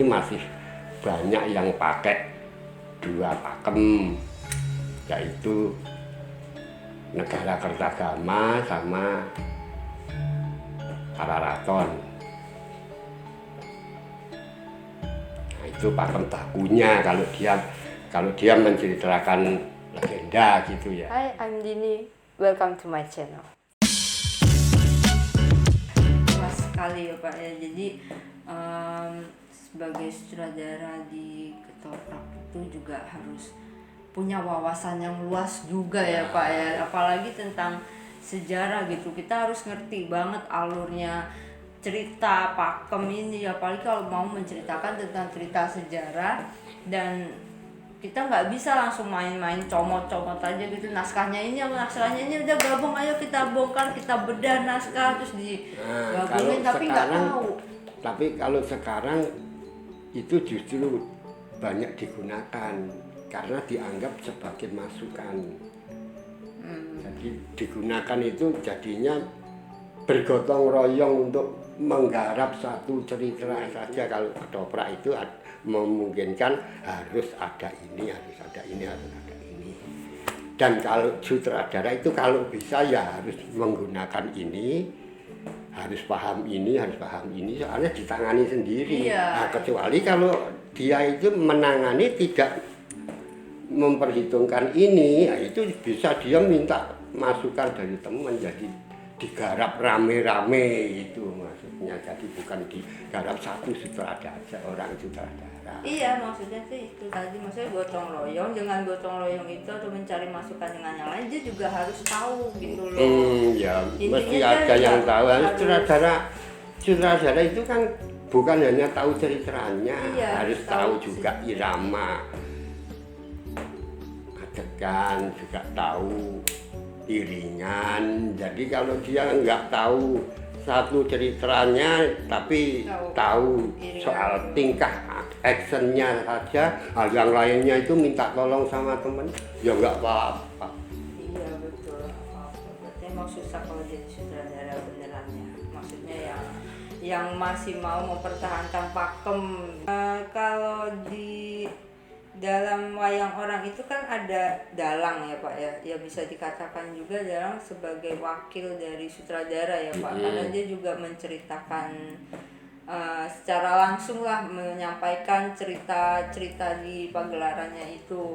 Masih banyak yang pakai dua pakem, yaitu Negara Kertagama sama Pararaton. Nah, itu pakem bakunya kalau dia menceritakan legenda gitu ya. Hai, I'm Dini. Welcome to my channel. Luas sekali ya Pak ya. Jadi sebagai sutradara di Ketoprak itu juga harus punya wawasan yang luas juga ya Pak ya. Apalagi tentang sejarah gitu. Kita harus ngerti banget alurnya cerita pakem ini, apalagi kalau mau menceritakan tentang cerita sejarah. Dan kita nggak bisa langsung main-main comot-comot aja gitu, naskahnya ini udah gabung, ayo kita bongkar, kita bedah naskah terus digabungin, tapi nggak tahu. Tapi kalau sekarang itu justru banyak digunakan karena dianggap sebagai masukan. Jadi digunakan itu jadinya bergotong royong untuk menggarap satu cerita saja. Kalau Ketoprak itu memungkinkan harus ada ini, harus ada ini, harus ada ini. Dan kalau sutradara itu kalau bisa ya harus menggunakan ini, harus paham ini, soalnya ditangani sendiri. Iya. Nah, kecuali kalau dia itu menangani tidak memperhitungkan ini, ya itu bisa dia minta masukan dari teman, jadi digarap rame-rame itu maksudnya. Jadi bukan digarap satu sutradara, seorang sutradara. Iya, maksudnya sih itu tadi, maksudnya gotong royong. Dengan gotong royong itu atau mencari masukan dengan yang lain, dia juga harus tahu gitu loh. Ya intinya mesti ada yang tahu. Sutradara itu kan bukan hanya tahu ceritanya, iya, harus tahu juga irama adegan, juga tahu iringan. Jadi kalau dia nggak tahu satu ceritanya tapi tahu soal tingkah actionnya saja, hal yang lainnya itu minta tolong sama temen, ya nggak apa-apa. Iya betul. Berarti emang susah kalau jadi sutradara benerannya. Maksudnya yang masih mau mempertahankan pakem. Kalau di dalam wayang orang itu kan ada dalang ya Pak ya. Ya bisa dikatakan juga dalang sebagai wakil dari sutradara ya Pak. Karena dia juga menceritakan secara langsung lah, menyampaikan cerita-cerita di pagelarannya itu.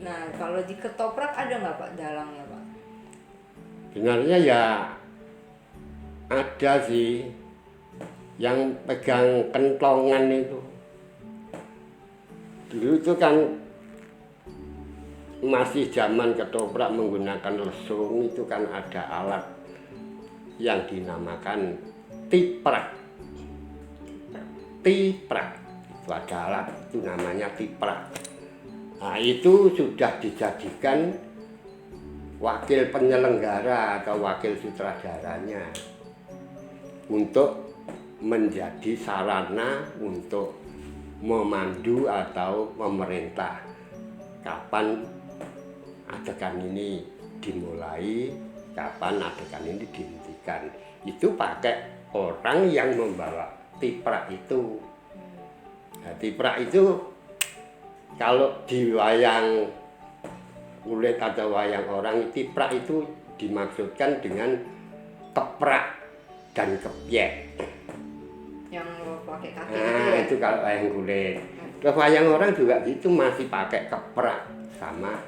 Nah, kalau di Ketoprak ada nggak Pak dalangnya Pak? Sebenarnya ya ada sih yang pegang kentongan itu. Dulu itu kan masih zaman Ketoprak menggunakan lesung, itu kan ada alat yang dinamakan tiprak. Tiprak itu ada alat, itu namanya tiprak. Nah, itu sudah dijadikan wakil penyelenggara atau wakil sutradaranya untuk menjadi sarana untuk memandu atau memerintah kapan adegan ini dimulai, kapan adegan ini dihentikan. Itu pakai orang yang membawa tiprak itu. Nah, tiprak itu kalau di wayang kulit atau wayang orang, tiprak itu dimaksudkan dengan keprak dan kepiek. Yang pakai kaki Nah, itu kalau wayang kulit. Terus wayang orang juga gitu, masih pakai keprak sama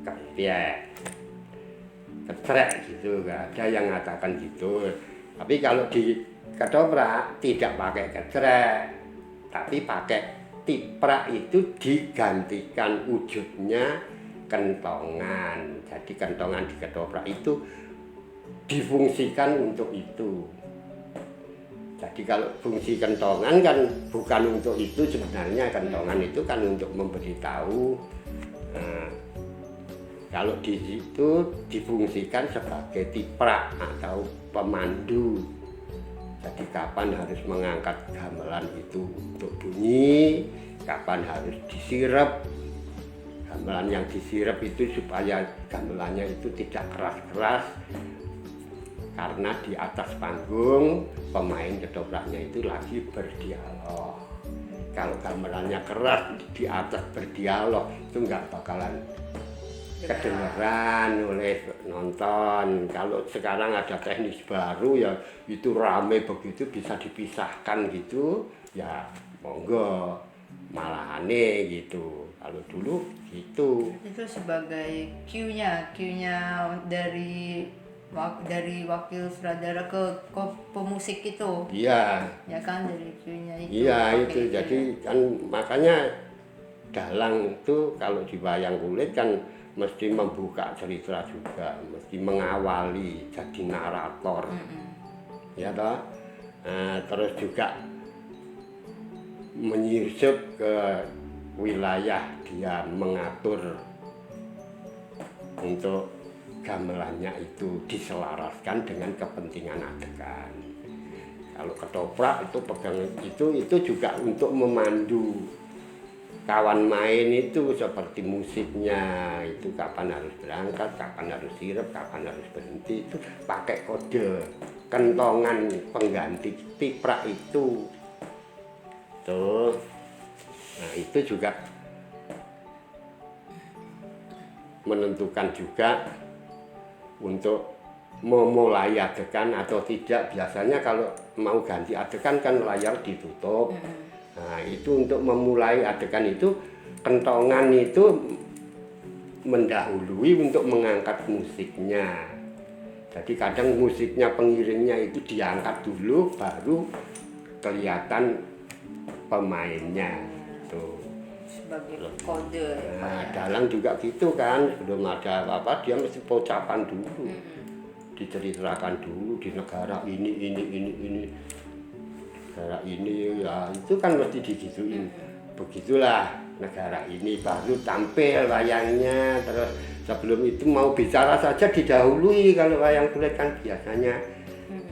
kepiek, ketrek gitu. Gak ada yang mengatakan gitu. Tapi kalau di Ketoprak tidak pakai ketrek, tapi pakai tiprak. Itu digantikan wujudnya kentongan. Jadi kentongan di Ketoprak itu difungsikan untuk itu. Jadi kalau fungsi kentongan kan bukan untuk itu sebenarnya. Kentongan itu kan untuk memberitahu. Nah, kalau di situ difungsikan sebagai tiprak atau pemandu. Jadi kapan harus mengangkat gamelan itu untuk bunyi, kapan harus disirep. Gamelan yang disirep itu supaya gamelannya itu tidak keras-keras, karena di atas panggung pemain ketopraknya itu lagi berdialog. Kalau gamelannya keras di atas berdialog itu nggak bakalan kedengeran oleh nonton. Kalau sekarang ada teknis baru ya itu rame begitu bisa dipisahkan gitu ya monggo malahane gitu. Kalau dulu gitu. Itu sebagai cue-nya dari wakil sutradara ke pemusik itu. Iya. Ya kan dari cue-nya itu. Iya itu jadi kan makanya dalang itu kalau di wayang kulit kan mesti membuka cerita juga, mesti mengawali jadi narator, ya toh. Nah, terus juga menyusup ke wilayah dia mengatur untuk gamelannya itu diselaraskan dengan kepentingan adegan. Kalau ketoprak itu pegang itu juga untuk memandu kawan main itu seperti musiknya itu kapan harus berangkat, kapan harus sirep, kapan harus berhenti itu pakai kode kentongan pengganti tiprak itu tuh. Nah itu juga menentukan juga untuk memulai adegan atau tidak. Biasanya kalau mau ganti adegan kan layar ditutup. Nah itu untuk memulai adegan itu kentongan itu mendahului untuk mengangkat musiknya. Jadi kadang musiknya pengiringnya itu diangkat dulu baru kelihatan pemainnya tuh. Sebagai kode. Nah dalang juga gitu kan, belum ada apa dia mesti pocapan dulu. Diceritakan dulu di negara ini negara ini ya itu kan mesti digituin. Begitulah negara ini baru tampil wayangnya. Terus sebelum itu mau bicara saja didahului. Kalau wayang kulit kan biasanya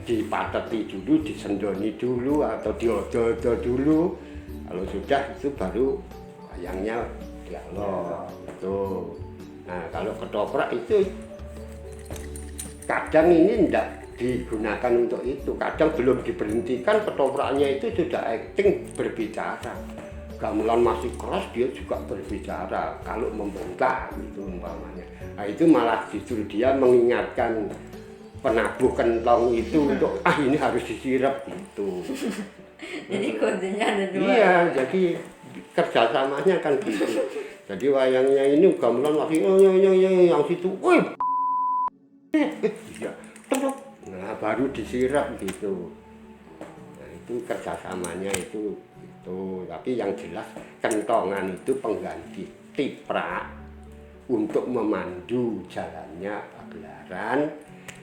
dipateti dulu, disendoni dulu atau diodo-odo dulu. Kalau sudah itu baru wayangnya dialog itu. Nah kalau ketoprak itu kadang ini tidak digunakan untuk itu, kadang belum diberhentikan ketopraknya itu sudah acting berbicara. Gamelan masih keras dia juga berbicara kalau membentak gitu umpamanya. Nah itu malah justru dia mengingatkan penabuh kentong itu untuk ini harus disirap gitu. Jadi kodenya ada dua. Iya, jadi kerjasamanya kan gitu. Jadi wayangnya ini gamelan masih yang situ, woi. Iya, nah baru disirap gitu. Nah itu kerjasamanya itu. Tapi yang jelas kentongan itu pengganti tiprak untuk memandu jalannya pagelaran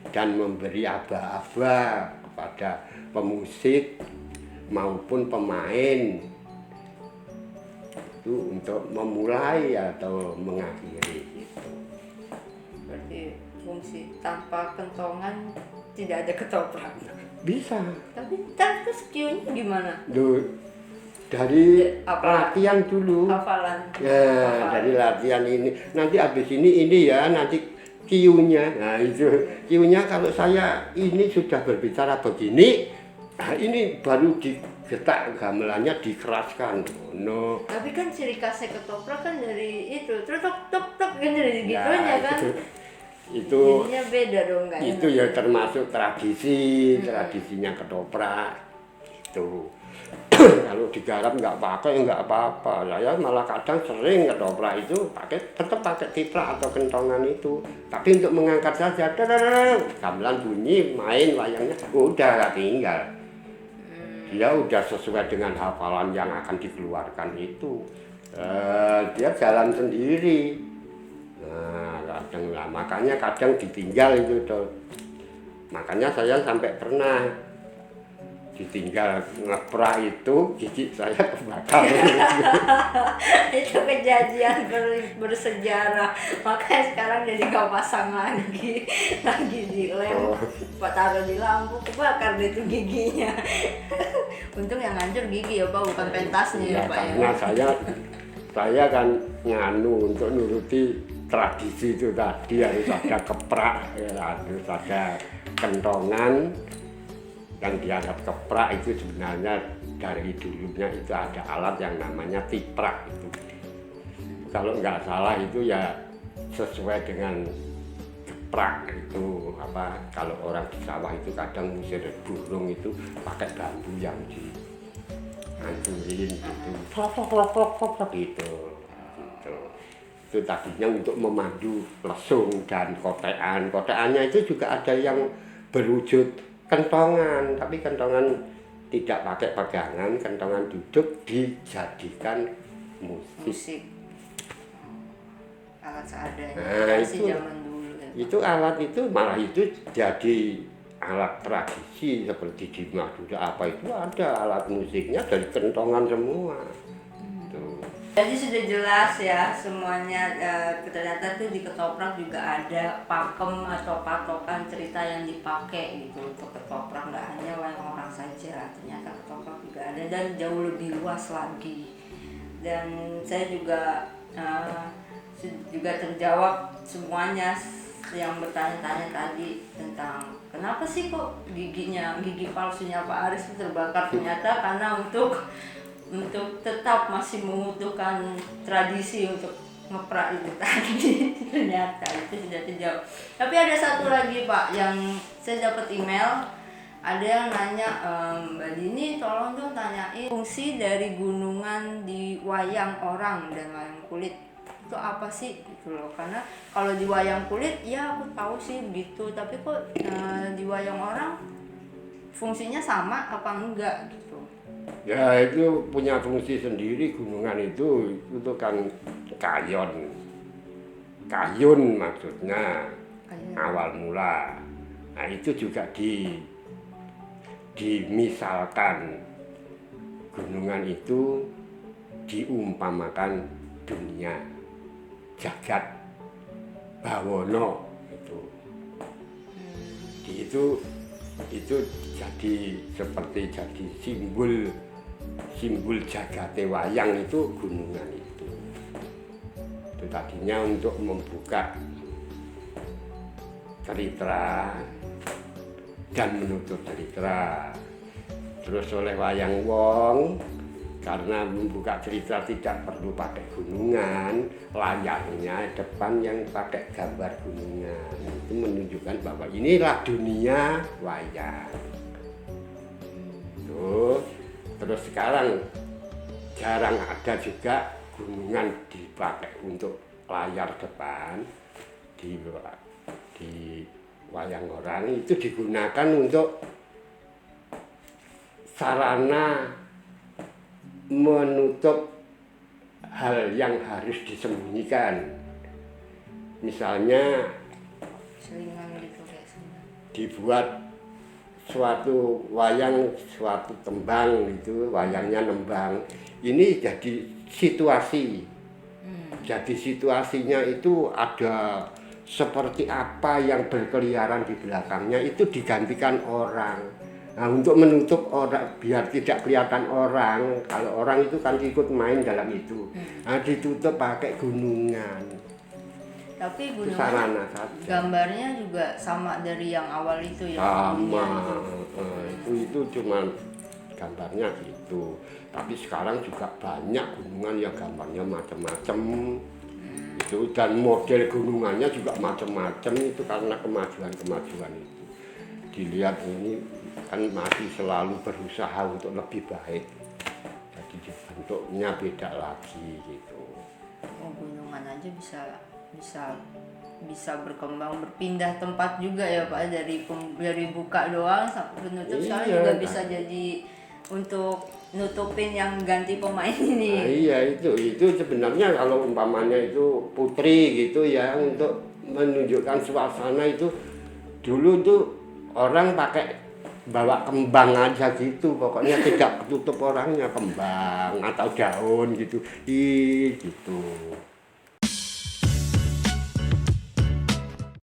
dan memberi aba-aba kepada pemusik maupun pemain itu untuk memulai atau mengakhiri gitu. Berarti fungsi tanpa kentongan tidak ada ketoprak. Bisa. Tapi terus cue-nya gimana? Dari latihan dulu. Hafalan. Ya, dari latihan ini. Nanti habis ini ya, nanti cue-nya. Nah, itu cue-nya kalau saya ini sudah berbicara begini, nah ini baru digetak gamelannya dikeraskan. No. Tapi kan ciri khasnya ketoprak kan dari itu, tok kan dari gitunya kan. Itu jadinya beda dong kan. Itu ya termasuk tradisinya ketoprak. Itu. Kalau digarap nggak pakai nggak apa-apa. Saya malah kadang sering ketoprak itu tetap pakai tiprak atau kentongan itu. Tapi untuk mengangkat saja, gamelan bunyi, main wayangnya, udah nggak tinggal. Dia udah sesuai dengan hafalan yang akan dikeluarkan itu. Dia jalan sendiri. Nah, kadang lah, makanya kadang ditinggal itu tuh. Makanya saya sampai pernah ditinggal ngeprak itu gigi saya kebakar. Itu kejadian bersejarah, makanya sekarang jadi nggak pasang lagi dilem, taruh di lampu kebakar itu giginya. Untung yang hancur gigi ya Pak, bukan pentasnya ya Pak. Karena saya kan nganu untuk nuruti tradisi itu tadi harus ada keprak, ya, harus ada kentongan yang dianggap keprak itu sebenarnya dari dulunya itu ada alat yang namanya tiprak itu. Kalau nggak salah itu ya sesuai dengan keprak itu apa, kalau orang di sawah itu kadang ngusir burung itu pakai bambu yang dihancurin gitu, gitu. Itu tadinya untuk memandu lesung dan kotean. Koteannya itu juga ada yang berwujud kentongan, tapi kentongan tidak pakai pegangan, kentongan duduk dijadikan musik. Alat seadanya. Nah, Masih zaman dulu. Itu alat itu malah itu jadi alat tradisi seperti di Madura apa itu ada alat musiknya dari kentongan semua. Tuh. Jadi sudah jelas ya semuanya, ternyata tuh di ketoprak juga ada pakem atau patokan cerita yang dipakai gitu untuk ketoprak, nggak hanya wayang orang saja, ternyata ketoprak juga ada dan jauh lebih luas lagi. Dan saya juga terjawab semuanya yang bertanya-tanya tadi tentang kenapa sih kok gigi palsunya Pak Aris terbakar, ternyata karena untuk tetap masih membutuhkan tradisi untuk ngeprak itu tadi. Ternyata itu sudah terjawab. Tapi ada satu lagi Pak yang saya dapat email, ada yang nanya, Mbak Dini tolong dong tanyain fungsi dari gunungan di wayang orang dan wayang kulit itu apa sih gitu loh. Karena kalau di wayang kulit ya aku tahu sih begitu, tapi kok di wayang orang fungsinya sama apa enggak gitu. Ya itu punya fungsi sendiri. Gunungan itu kan kayun maksudnya awal mula. Nah itu juga dimisalkan gunungan itu diumpamakan dunia jagat bawono itu jadi seperti jadi simbol jagate wayang itu gunungan itu tadinya untuk membuka cerita dan menutup cerita. Terus oleh wayang wong karena membuka cerita tidak perlu pakai gunungan, layarnya depan yang pakai gambar gunungan. Itu menunjukkan bahwa inilah dunia wayang. Tuh. Terus sekarang jarang ada juga gunungan dipakai untuk layar depan di wayang orang, itu digunakan untuk sarana menutup hal yang harus disembunyikan. Misalnya dibuat suatu wayang, suatu tembang itu wayangnya nembang. Ini jadi situasi. Jadi situasinya itu ada seperti apa yang berkeliaran di belakangnya itu digantikan orang. Nah, untuk menutup orang biar tidak kelihatan orang, kalau orang itu kan ikut main dalam itu. Nah, ditutup pakai gunungan. Tapi gunungan gambarnya juga sama dari yang awal itu ya. Sama. Itu cuma gambarnya gitu. Tapi sekarang juga banyak gunungan yang gambarnya macam-macam. Itu dan model gunungannya juga macam-macam itu karena kemajuan itu. Dilihat ini kan masih selalu berusaha untuk lebih baik. Jadi bentuknya beda lagi gitu. Oh, gunungan aja bisa berkembang, berpindah tempat juga ya Pak, dari buka doang sampai penutup. Sekarang juga bisa jadi untuk nutupin yang ganti pemain ini. Nah, iya itu sebenarnya kalau umpamanya itu putri gitu ya, untuk menunjukkan suasana itu dulu tuh orang pakai bawa kembang aja gitu, pokoknya tidak tutup orangnya, kembang atau daun gitu gitu.